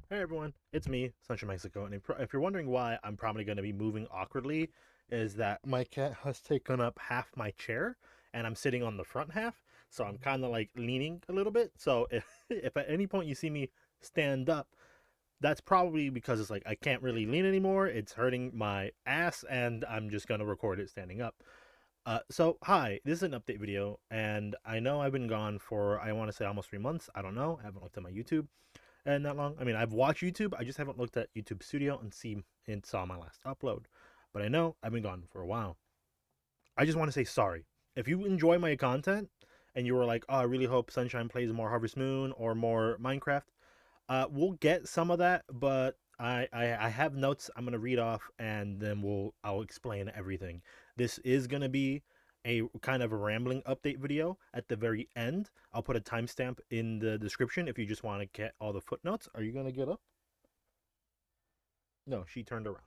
Hey everyone, it's me, Sunshine Mexico, and if you're wondering why I'm probably going to be moving awkwardly, is that my cat has taken up half my chair, and I'm sitting on the front half, so I'm kind of like leaning a little bit. So if at any point you see me stand up, that's probably because it's like I can't really lean anymore. It's hurting my ass, and I'm just going to record it standing up. So hi, this is an update video, and I know I've been gone for I want to say almost 3 months. I don't know. I haven't looked at my YouTube and that long. I mean, I've watched YouTube. I just haven't looked at YouTube Studio and saw my last upload. But I know I've been gone for a while. I just want to say sorry. If you enjoy my content and you were like, "Oh, I really hope Sunshine plays more Harvest Moon or more Minecraft," we'll get some of that. But I have notes I'm gonna read off, and then I'll explain everything. This is gonna be a kind of a rambling update video at the very end. I'll put a timestamp in the description if you just want to get all the footnotes. Are you gonna get up? No, she turned around.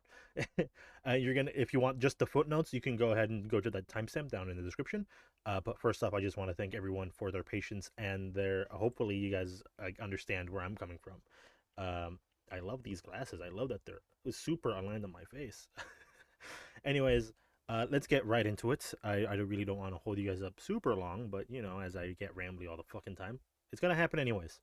You're gonna, if you want just the footnotes, you can go ahead and go to that timestamp down in the description. But first off, I just want to thank everyone for their patience and their. Hopefully, you guys understand where I'm coming from. I love these glasses. I love that they're super aligned on my face. Anyways, let's get right into it. I really don't want to hold you guys up super long, but as I get rambly all the fucking time, it's gonna happen anyways.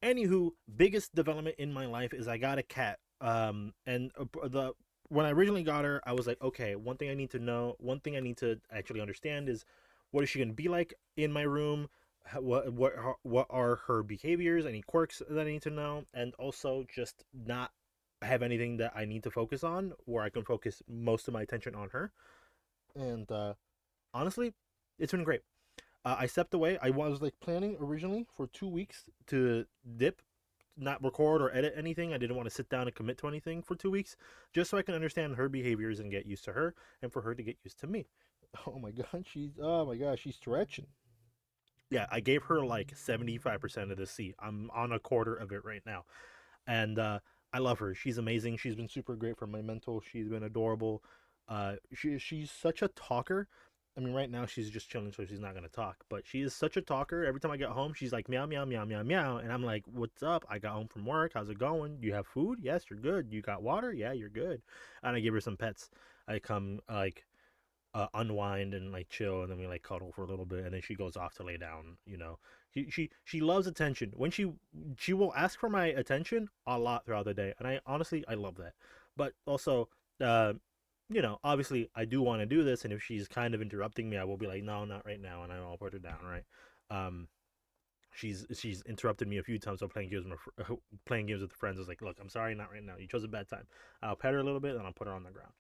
Anywho, biggest development in my life is I got a cat. And the when I originally got her, I was like, okay, one thing I need to know, one thing I need to actually understand is what is she gonna be like in my room? What are her behaviors? Any quirks that I need to know, and also just not have anything that I need to focus on, where I can focus most of my attention on her. And honestly, it's been great. I stepped away. I was like planning originally for 2 weeks to dip, not record or edit anything. I didn't want to sit down and commit to anything for 2 weeks, just so I can understand her behaviors and get used to her, and for her to get used to me. Oh my god, she's stretching. Yeah, I gave her like 75% of the seat. I'm on a quarter of it right now, and I love her. She's amazing. She's been super great for my mental. She's been adorable. She's such a talker. I mean, right now she's just chilling, so she's not gonna talk. But she is such a talker. Every time I get home, she's like meow meow meow meow meow, and I'm like, "What's up? I got home from work. How's it going? You have food? Yes, you're good. You got water? Yeah, you're good." And I give her some pets. I come like unwind and like chill, and then we like cuddle for a little bit, and then she goes off to lay down. She loves attention. When she will ask for my attention a lot throughout the day, and I love that. But also, uh, obviously I do want to do this, and if she's kind of interrupting me, I will be like, no, not right now, and I'll put her down, right? Um, she's interrupted me a few times while playing games with playing games with friends. I was like, look, I'm sorry, not right now. You chose a bad time. I'll pet her a little bit, and I'll put her on the ground.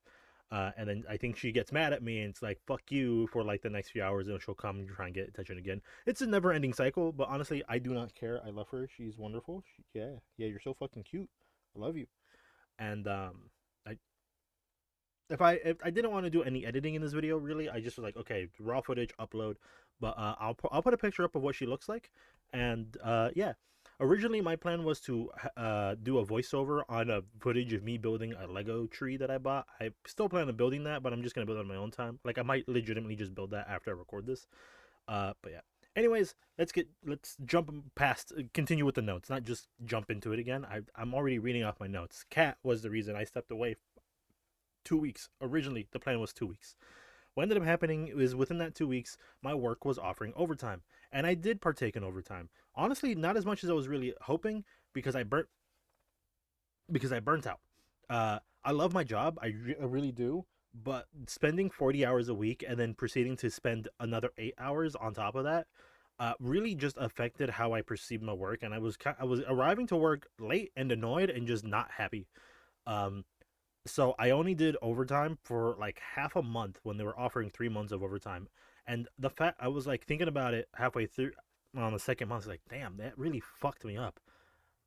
And then I think she gets mad at me and it's like, fuck you for like the next few hours, and she'll come and try and get attention again. It's a never ending cycle, but honestly, I do not care. I love her. She's wonderful. Yeah, you're so fucking cute. I love you. And I if I didn't want to do any editing in this video, really, I just was like, okay, raw footage, upload. But I'll put a picture up of what she looks like, and yeah. Originally, my plan was to do a voiceover on a footage of me building a Lego tree that I bought. I still plan on building that, but I'm just gonna build it on my own time. Like I might legitimately just build that after I record this. But yeah. Anyways, let's jump past, continue with the notes, not just jump into it again. I'm already reading off my notes. Cat was the reason I stepped away 2 weeks. Originally, the plan was 2 weeks. What ended up happening is within that 2 weeks, my work was offering overtime, and I did partake in overtime. Honestly, not as much as I was really hoping because I burnt out. I love my job, I really do, but spending 40 hours a week and then proceeding to spend another 8 hours on top of that really just affected how I perceived my work, and I was arriving to work late and annoyed and just not happy. Um, so I only did overtime for like half a month when they were offering 3 months of overtime. And the fact I was like thinking about it halfway through on the second month, I was like, damn, that really fucked me up.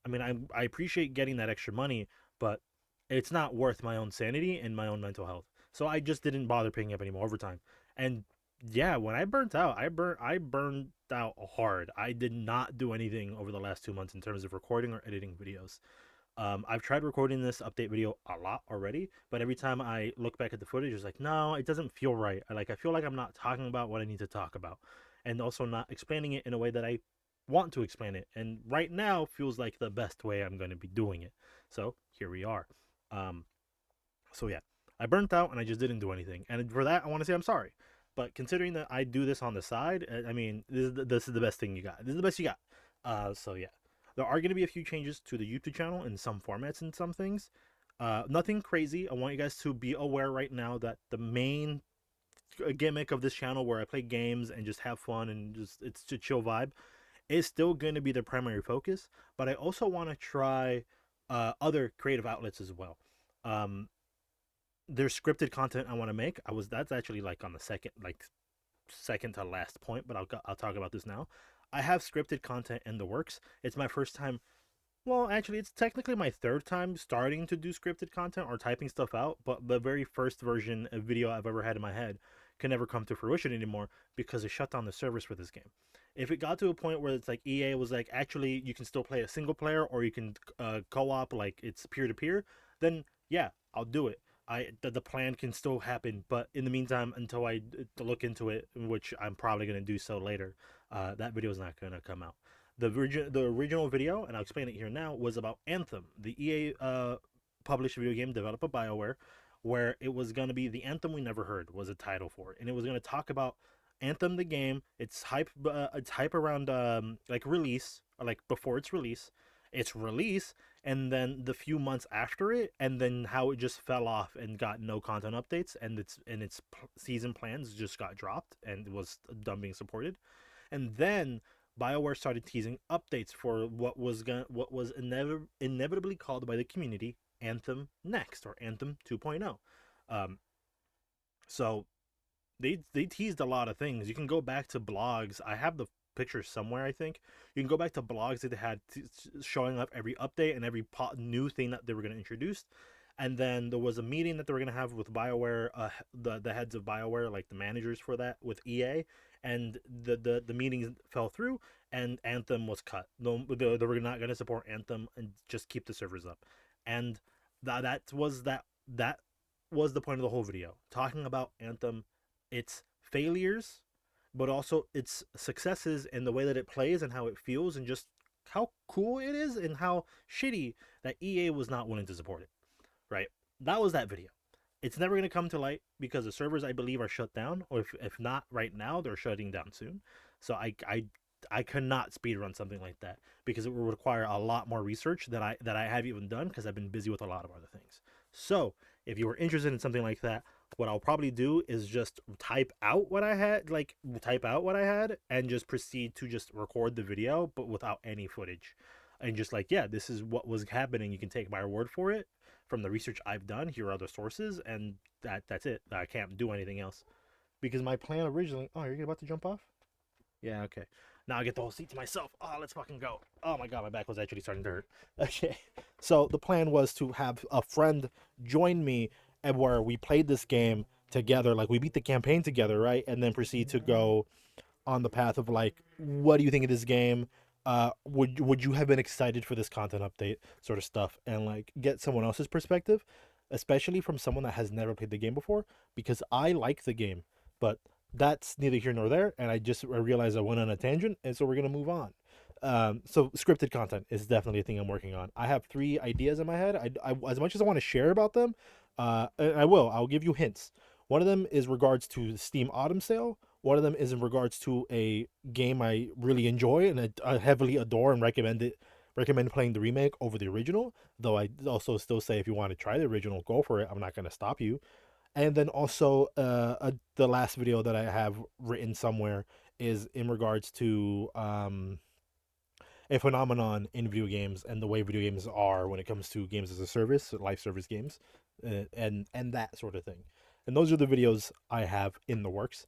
I mean, I appreciate getting that extra money, but it's not worth my own sanity and my own mental health. So I just didn't bother picking up any more overtime. And yeah, when I burnt out, I burned out hard. I did not do anything over the last 2 months in terms of recording or editing videos. I've tried recording this update video a lot already, but every time I look back at the footage, it's like, no, it doesn't feel right. I feel like I'm not talking about what I need to talk about, and also not explaining it in a way that I want to explain it, and right now feels like the best way I'm going to be doing it. So here we are. Um, so yeah, I burnt out and I just didn't do anything, and for that I want to say I'm sorry. But considering that I do this on the side, I mean, this is the best thing you got. This is the best you got. So yeah, there are going to be a few changes to the YouTube channel in some formats and some things. Nothing crazy. I want you guys to be aware right now that the main gimmick of this channel, where I play games and just have fun and just it's a chill vibe, is still going to be the primary focus. But I also want to try other creative outlets as well. Um, there's scripted content I want to make. That's actually like on the second to last point, but I'll talk about this now. I have scripted content in the works. It's my first time. Well, actually, it's technically my third time starting to do scripted content or typing stuff out, but the very first version of video I've ever had in my head can never come to fruition anymore because they shut down the servers for this game. If it got to a point where it's like EA was like, actually, you can still play a single player or you can co-op, like it's peer to peer, then yeah, I'll do it. The plan can still happen, but in the meantime, until I look into it, which I'm probably gonna do so later, that video is not gonna come out. The original video, and I'll explain it here now, was about Anthem, the EA published video game developed by BioWare, where it was going to be the Anthem we never heard was a title for it, and it was going to talk about Anthem the game, its hype around like release, or like before its release, and then the few months after it, and then how it just fell off and got no content updates, and its season plans just got dropped and was done being supported, and then BioWare started teasing updates for what was inevitably called by the community Anthem Next, or Anthem 2.0. Um, so they teased a lot of things. You can go back to blogs. I have the picture somewhere. I think you can go back to blogs that they had showing up every update and every new thing that they were going to introduce. And then there was a meeting that they were going to have with BioWare, the heads of BioWare, like the managers for that, with EA, and the meetings fell through, and Anthem was cut. No, they were not going to support Anthem and just keep the servers up, and that was the point of the whole video, talking about Anthem, its failures, but also its successes and the way that it plays and how it feels and just how cool it is and how shitty that EA was not willing to support it. Right? That was that video. It's never going to come to light because the servers, I believe, are shut down, or if not right now, they're shutting down soon. So I cannot speedrun something like that because it will require a lot more research that I have even done because I've been busy with a lot of other things. So if you were interested in something like that, what I'll probably do is just type out what I had, and just proceed to just record the video, but without any footage, and just like, yeah, this is what was happening. You can take my word for it from the research I've done. Here are other sources, and that's it. I can't do anything else because my plan originally. Oh, you're about to jump off? Yeah, okay. Now I get the whole seat to myself. Oh, let's fucking go. Oh my god, my back was actually starting to hurt. Okay. So the plan was to have a friend join me, and where we played this game together. Like, we beat the campaign together, right? And then proceed to go on the path of like, what do you think of this game? Would you have been excited for this content update, sort of stuff, and like get someone else's perspective, especially from someone that has never played the game before, because I like the game, but that's neither here nor there, and I realized I went on a tangent, and so we're gonna move on. So scripted content is definitely a thing I'm working on. I have 3 ideas in my head. As much as I want to share about them, and I'll give you hints. One of them is regards to the Steam Autumn Sale. One of them is in regards to a game I really enjoy and I heavily adore and recommend playing the remake over the original. Though I also still say if you want to try the original, go for it. I'm not going to stop you. And then also, the last video that I have written somewhere is in regards to a phenomenon in video games and the way video games are when it comes to games as a service, live service games, and that sort of thing. And those are the videos I have in the works.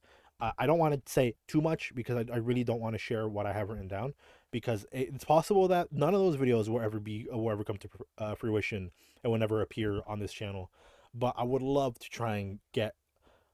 I don't want to say too much because I really don't want to share what I have written down, because it's possible that none of those videos will ever come to fruition and will never appear on this channel. But I would love to try and get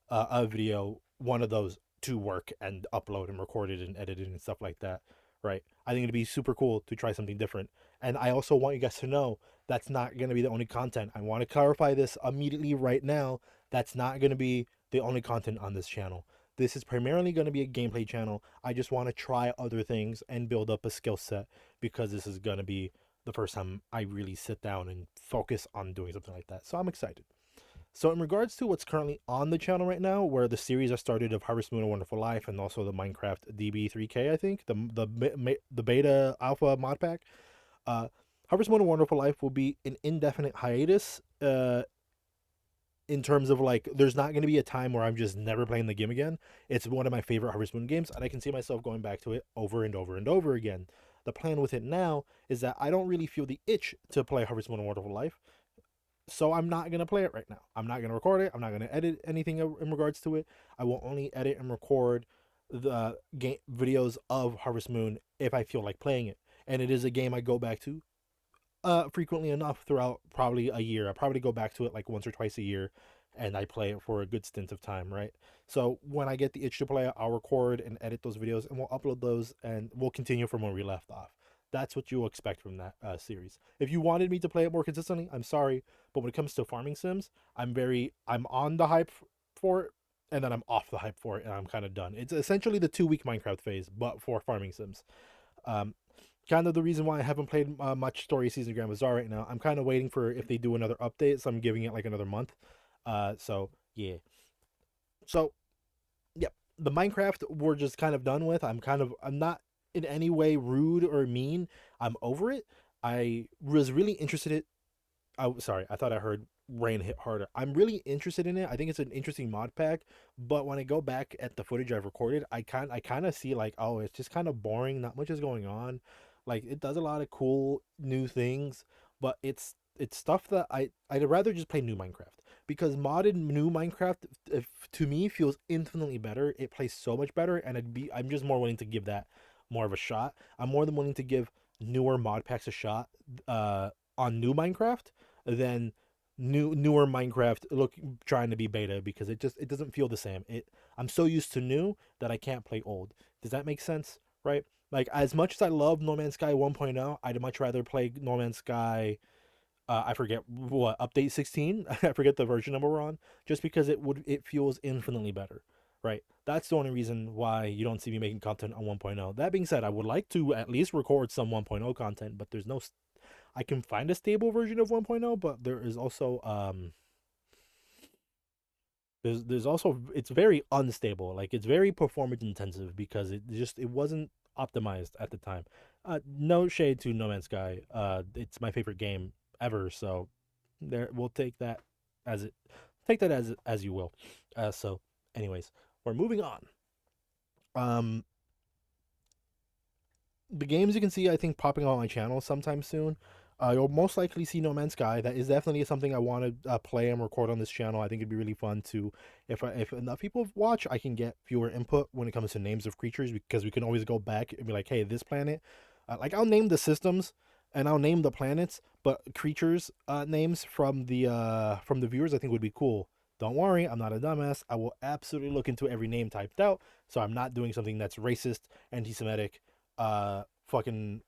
a video, one of those, to work and upload and record it and edit it and stuff like that. Right? I think it'd be super cool to try something different. And I also want you guys to know that's not going to be the only content. I want to clarify this immediately right now. That's not going to be the only content on this channel. This is primarily going to be a gameplay channel. I just want to try other things and build up a skill set because this is going to be the first time I really sit down and focus on doing something like that. So I'm excited. So in regards to what's currently on the channel right now, where the series I started of Harvest Moon: A Wonderful Life and also the Minecraft DB3K, I think the beta alpha mod pack, uh, Harvest Moon: A Wonderful Life will be an indefinite hiatus. In terms of like, there's not going to be a time where I'm just never playing the game again. It's one of my favorite Harvest Moon games, and I can see myself going back to it over and over and over again. The plan with it now is that I don't really feel the itch to play Harvest Moon: A Wonderful Life, so I'm not going to play it right now. I'm not going to record it. I'm not going to edit anything in regards to it. I will only edit and record the game videos of Harvest Moon if I feel like playing it. And it is a game I go back to frequently enough throughout probably a year. I probably go back to it like once or twice a year, and I play it for a good stint of time, right? So when I get the itch to play it, I'll record and edit those videos, and we'll upload those, and we'll continue from where we left off. That's what you'll expect from that series. If you wanted me to play it more consistently, I'm sorry, but when it comes to farming sims, I'm on the hype for it, and then I'm off the hype for it, and I'm kind of done. It's essentially the 2 week Minecraft phase, but for farming sims. Um, Kind of the reason why I haven't played much Story Season Grand Bazaar right now. I'm kind of waiting for if they do another update, so I'm giving it like another month. So yeah. So yep, the Minecraft we're just kind of done with. I'm not in any way rude or mean. I'm over it. I was really interested in. Oh, sorry. I thought I heard rain hit harder. I'm really interested in it. I think it's an interesting mod pack. But when I go back at the footage I've recorded, I kind of see like, oh, it's just kind of boring. Not much is going on. Like it does a lot of cool new things, but it's stuff that I'd rather just play new Minecraft because modded new Minecraft, if, to me, feels infinitely better. It plays so much better, and I'm just more willing to give that more of a shot. I'm more than willing to give newer mod packs a shot on new Minecraft than newer Minecraft trying to be beta because it doesn't feel the same. I'm so used to new that I can't play old. Does that make sense? Right? Like as much as I love No Man's Sky 1.0, I'd much rather play No Man's Sky. I forget what update 16. I forget the version number we're on. Just because it feels infinitely better, right? That's the only reason why you don't see me making content on 1.0. That being said, I would like to at least record some 1.0 content, but there's no. I can find a stable version of 1.0, but there is also there's also it's very unstable. Like it's very performance intensive because it wasn't optimized at the time. No shade to No Man's Sky. It's my favorite game ever. So there we'll take that as it take that as you will. So anyways, we're moving on. Um the games you can see, I think, popping on my channel sometime soon. You'll most likely see No Man's Sky. That is definitely something I want to play and record on this channel. I think it'd be really fun to, if enough people watch, I can get viewer input when it comes to names of creatures because we can always go back and be like, hey, this planet, like I'll name the systems and I'll name the planets, but creatures names from the viewers I think would be cool. Don't worry, I'm not a dumbass. I will absolutely look into every name typed out, so I'm not doing something that's racist, anti-Semitic, fucking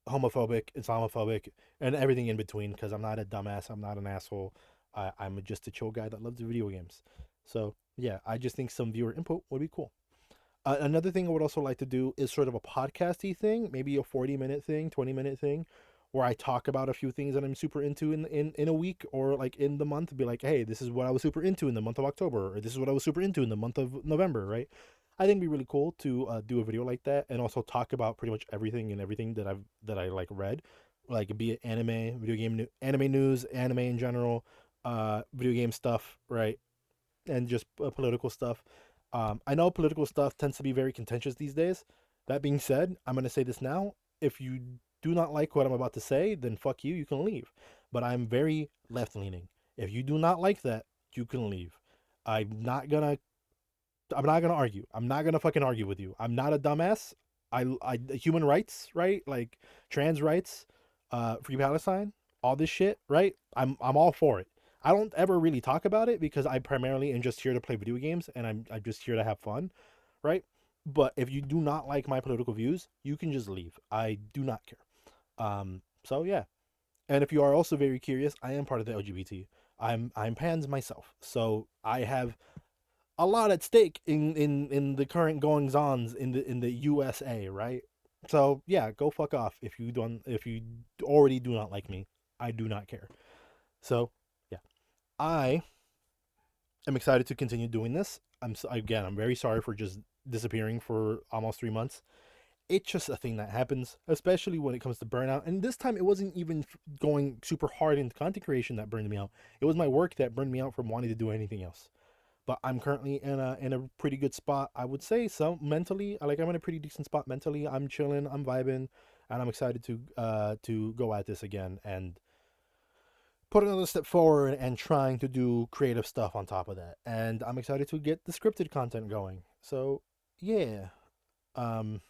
homophobic, Islamophobic, and everything in between because I'm not a dumbass. I'm not an asshole. I'm just a chill guy that loves video games. So, yeah, I just think some viewer input would be cool. Another thing I would also like to do is sort of a podcasty thing, maybe a 40-minute thing, 20-minute thing, where I talk about a few things that I'm super into in a week or like in the month. Be like, hey, this is what I was super into in the month of October, or this is what I was super into in the month of November, right? I think it'd be really cool to do a video like that and also talk about pretty much everything that I like read, like be it anime, anime news, anime in general, video game stuff, right? And just political stuff. I know political stuff tends to be very contentious these days. That being said, I'm going to say this now. If you do not like what I'm about to say, then fuck you. You can leave. But I'm very left leaning. If you do not like that, you can leave. I'm not gonna. I'm not gonna argue. I'm not gonna fucking argue with you. I'm not a dumbass. Human rights, right? Like trans rights, free Palestine, all this shit, right? I'm all for it. I don't ever really talk about it because I primarily am just here to play video games and I'm just here to have fun, right? But if you do not like my political views, you can just leave. I do not care. So yeah. And if you are also very curious, I am part of the LGBT. I'm pans myself. So I have a lot at stake in the current goings ons in the USA, right? So yeah, go fuck off if you already do not like me. I do not care. So yeah, I am excited to continue doing this. I'm very sorry for just disappearing for almost 3 months. It's just a thing that happens, especially when it comes to burnout. And this time, it wasn't even going super hard into content creation that burned me out. It was my work that burned me out from wanting to do anything else. But I'm currently in a pretty good spot, I would say. So mentally, like I'm in a pretty decent spot mentally. I'm chilling, I'm vibing, and I'm excited to go at this again and put another step forward and trying to do creative stuff on top of that. And I'm excited to get the scripted content going. So yeah, um,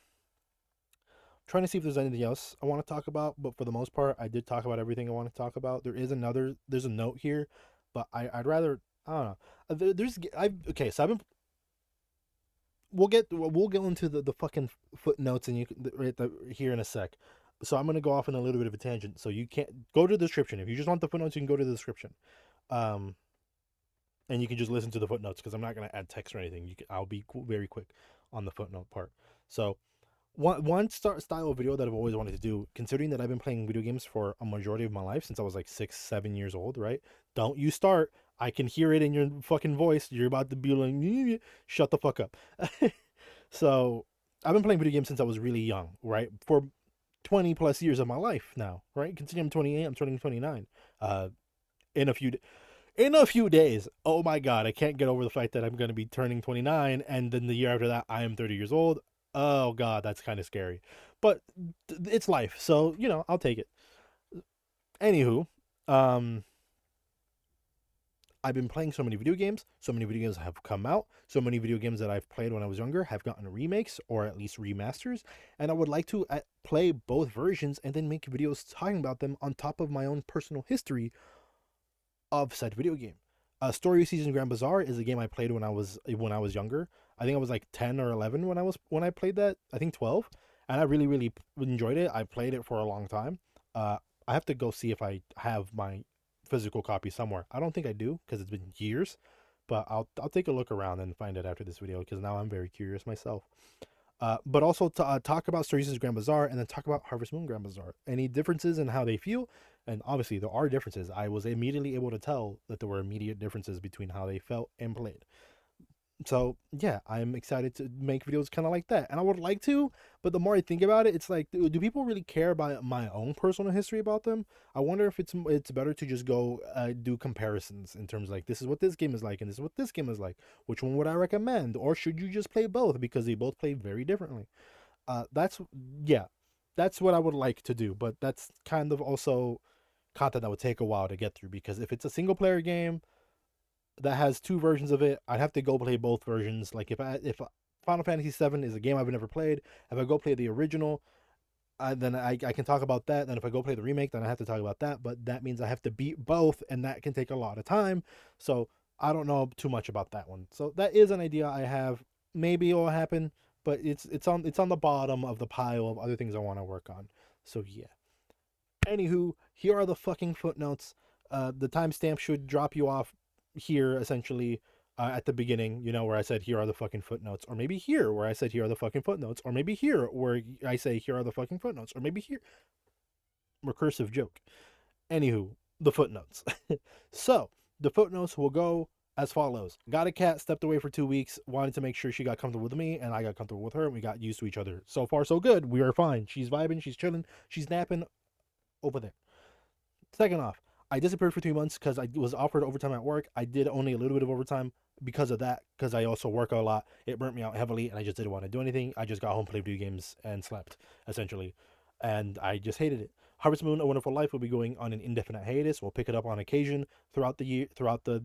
trying to see if there's anything else I want to talk about. But for the most part, I did talk about everything I want to talk about. There's a note here, but I'd rather I don't know. There's I okay. So I've been we'll go into the fucking footnotes and you right here in a sec. So I'm gonna go off on a little bit of a tangent. So you can't go to the description if you just want the footnotes. You can go to the description, um, and you can just listen to the footnotes because I'm not gonna add text or anything. I'll be very quick on the footnote part. So one style of video that I've always wanted to do, considering that I've been playing video games for a majority of my life since I was like 6, 7 years old, right? Don't you start. I can hear it in your fucking voice. You're about to be like, shut the fuck up. So I've been playing video games since I was really young, right? For 20 plus years of my life now, right? Considering I'm 28, I'm turning 29. Uh, in a few in a few days. Oh my god, I can't get over the fact that I'm going to be turning 29 and then the year after that I am 30 years old. Oh god, that's kind of scary. But it's life. So, I'll take it. Anywho, um I've been playing so many video games. So many video games have come out. So many video games that I've played when I was younger have gotten remakes or at least remasters. And I would like to play both versions and then make videos talking about them on top of my own personal history of said video game. Story of Seasons Grand Bazaar is a game I played when I was younger. I think I was like 10 or 11 when I played that. I think 12, and I really really enjoyed it. I played it for a long time. I have to go see if I have my physical copy somewhere. I don't think I do because it's been years, but I'll take a look around and find it after this video because now I'm very curious myself. But also to talk about Stories Grand Bazaar and then talk about Harvest Moon Grand Bazaar. Any differences in how they feel? And obviously there are differences. I was immediately able to tell that there were immediate differences between how they felt and played. So yeah, I'm excited to make videos kind of like that, and I would like to. But the more I think about it, it's like, do people really care about my own personal history about them? I wonder if it's better to just go do comparisons in terms of like this is what this game is like and this is what this game is like. Which one would I recommend, or should you just play both because they both play very differently? That's yeah, that's what I would like to do. But that's kind of also content that would take a while to get through because if it's a single player game that has two versions of it, I'd have to go play both versions. Like if Final Fantasy VII is a game I've never played, if I go play the original, then I can talk about that. Then if I go play the remake, then I have to talk about that. But that means I have to beat both, and that can take a lot of time. So I don't know too much about that one. So that is an idea I have. Maybe it will happen, but it's on the bottom of the pile of other things I want to work on. So yeah. Anywho, here are the fucking footnotes. The timestamp should drop you off here, essentially, at the beginning, where I said, here are the fucking footnotes. Or maybe here, where I said, here are the fucking footnotes. Or maybe here, where I say, here are the fucking footnotes. Or maybe here. Recursive joke. Anywho, the footnotes. So, the footnotes will go as follows. Got a cat, stepped away for 2 weeks, wanted to make sure she got comfortable with me, and I got comfortable with her, and we got used to each other. So far, so good. We are fine. She's vibing, she's chilling, she's napping over there. Second off, I disappeared for 3 months because I was offered overtime at work. I did only a little bit of overtime because of that, because I also work a lot. It burnt me out heavily, and I just didn't want to do anything. I just got home, played video games, and slept, essentially. And I just hated it. Harvest Moon: A Wonderful Life will be going on an indefinite hiatus. We'll pick it up on occasion throughout the year, throughout the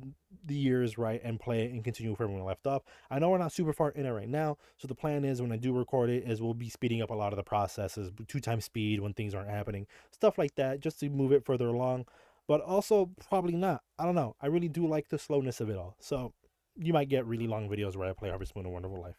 years, right, and play it and continue where we left off. I know we're not super far in it right now, so the plan is when I do record it, is we'll be speeding up a lot of the processes, 2 times speed when things aren't happening, stuff like that, just to move it further along. But also probably not. I don't know. I really do like the slowness of it all. So you might get really long videos where I play Harvest Moon: A Wonderful Life.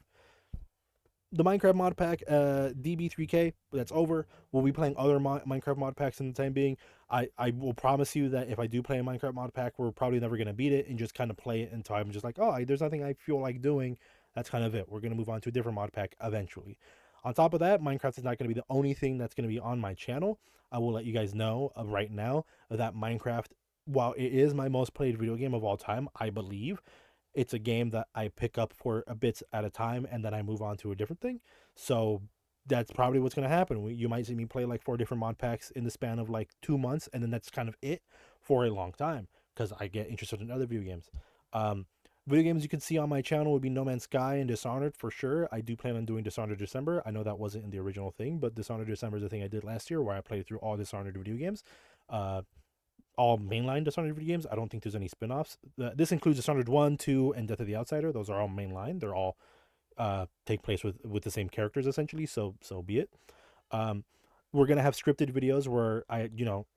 the Minecraft mod pack, DB3K, that's over. We'll be playing other Minecraft mod packs in the time being. I will promise you that if I do play a Minecraft mod pack, we're probably never going to beat it and just kind of play it until I'm just like, oh, there's nothing I feel like doing. That's kind of it. We're going to move on to a different mod pack eventually. On top of that, Minecraft is not going to be the only thing that's going to be on my channel. I will let you guys know right now that Minecraft, while it is my most played video game of all time, I believe it's a game that I pick up for a bit at a time and then I move on to a different thing. So that's probably what's going to happen. You might see me play like 4 different mod packs in the span of like 2 months, and then that's kind of it for a long time because I get interested in other video games. Um, Video games you can see on my channel would be No Man's Sky and Dishonored for sure. I do plan on doing Dishonored December. I know that wasn't in the original thing, but Dishonored December is the thing I did last year where I played through all Dishonored video games. Uh, all mainline Dishonored video games. I don't think there's any spin-offs. This includes Dishonored 1, 2, and Death of the Outsider. Those are all mainline. They're all take place with the same characters essentially, so be it. Um, we're gonna have scripted videos where I,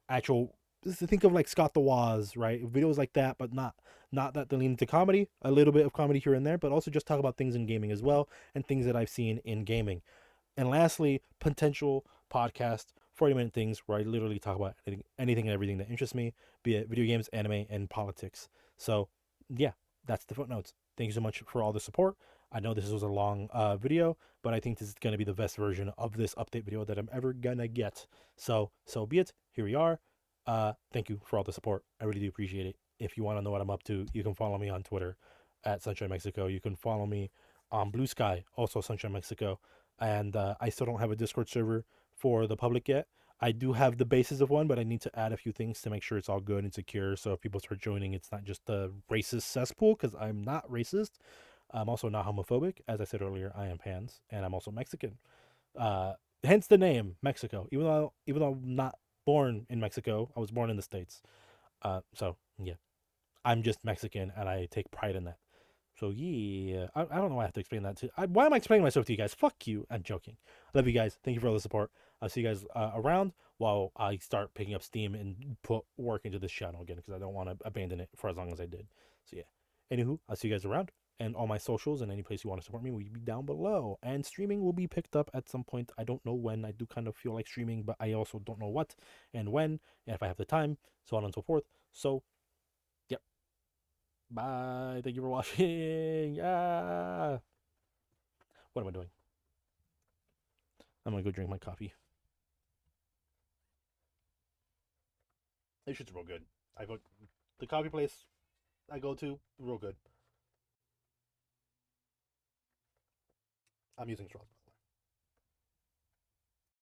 actual, think of like Scott the Woz, right? Videos like that, but not that they lean into comedy, a little bit of comedy here and there, but also just talk about things in gaming as well and things that I've seen in gaming. And lastly, potential podcast 40-minute things where I literally talk about anything and everything that interests me, be it video games, anime, and politics. So, yeah, that's the footnotes. Thank you so much for all the support. I know this was a long video, but I think this is going to be the best version of this update video that I'm ever going to get. So be it. Here we are. Thank you for all the support. I really do appreciate it. If you want to know what I'm up to, you can follow me on Twitter at Sunshine Mexico. You can follow me on Blue Sky, also Sunshine Mexico. And I still don't have a Discord server for the public yet. I do have the basis of one, but I need to add a few things to make sure it's all good and secure. So if people start joining, it's not just a racist cesspool, because I'm not racist. I'm also not homophobic. As I said earlier, I am pans, and I'm also Mexican. Uh, Hence the name Mexico. Even though I'm not born in Mexico, I was born in the States. So yeah, I'm just Mexican, and I take pride in that. So yeah, I don't know why I have to explain that to. Why am I explaining myself to you guys? Fuck you. I'm joking. Love you guys. Thank you for all the support. I'll see you guys around while I start picking up steam and put work into this channel again, because I don't want to abandon it for as long as I did. So yeah. Anywho, I'll see you guys around. And all my socials and any place you want to support me will be down below. And streaming will be picked up at some point. I don't know when. I do kind of feel like streaming, but I also don't know what and when, and if I have the time, so on and so forth. So yep. Bye. Thank you for watching. Ah. What am I doing? I'm gonna go drink my coffee. This shit's real good. I go the coffee place I go to, real good. I'm using straws.